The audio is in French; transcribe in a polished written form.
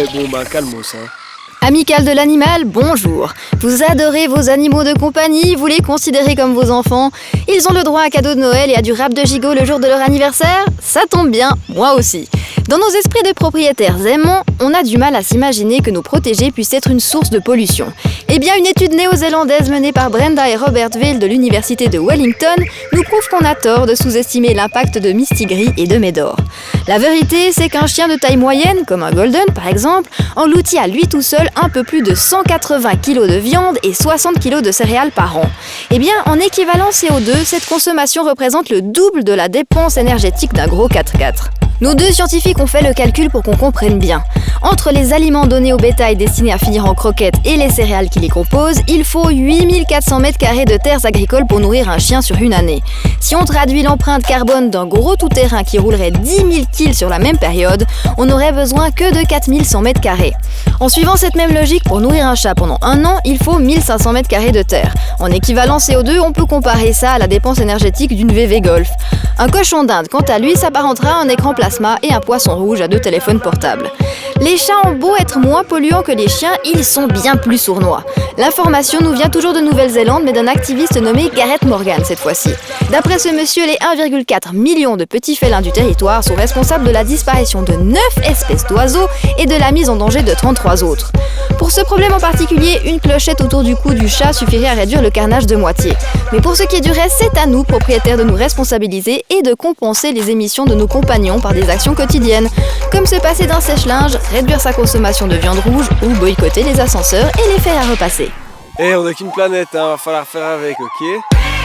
Ouais, bon calmos, hein. Amical de l'animal, bonjour. Vous adorez vos animaux de compagnie, vous les considérez comme vos enfants. Ils ont le droit à cadeaux de Noël et à du rap de gigot le jour de leur anniversaire. Ça tombe bien, moi aussi. Dans nos esprits de propriétaires aimants, on a du mal à s'imaginer que nos protégés puissent être une source de pollution. Eh bien, une étude néo-zélandaise menée par Brenda et Robert Veil de l'université de Wellington nous prouve qu'on a tort de sous-estimer l'impact de mistigris et de médor. La vérité, c'est qu'un chien de taille moyenne, comme un golden par exemple, engloutit à lui tout seul un peu plus de 180 kg de viande et 60 kg de céréales par an. Eh bien, en équivalent CO2, cette consommation représente le double de la dépense énergétique d'un gros 4x4. Nos deux scientifiques ont fait le calcul pour qu'on comprenne bien. Entre les aliments donnés au bétail destinés à finir en croquettes et les céréales qui les composent, il faut 8400 m² de terres agricoles pour nourrir un chien sur une année. Si on traduit l'empreinte carbone d'un gros tout-terrain qui roulerait 10 000 kg sur la même période, on n'aurait besoin que de 4100 m². En suivant cette même logique, pour nourrir un chat pendant un an, il faut 1500 m² de terre. En équivalent CO2, on peut comparer ça à la dépense énergétique d'une VV Golf. Un cochon d'Inde, quant à lui, s'apparentera à un écran plasma et un poisson rouge à 2 téléphones portables. Les chats ont beau être moins polluants que les chiens, ils sont bien plus sournois. L'information nous vient toujours de Nouvelle-Zélande, mais d'un activiste nommé Gareth Morgan cette fois-ci. D'après ce monsieur, les 1,4 million de petits félins du territoire sont responsables de la disparition de 9 espèces d'oiseaux et de la mise en danger de 33 autres. Pour ce problème en particulier, une clochette autour du cou du chat suffirait à réduire le carnage de moitié. Mais pour ce qui est du reste, c'est à nous, propriétaires, de nous responsabiliser et de compenser les émissions de nos compagnons par des actions quotidiennes, comme se passer d'un sèche-linge, réduire sa consommation de viande rouge ou boycotter les ascenseurs et les faire à repasser. On n'a qu'une planète, hein, va falloir faire avec, ok?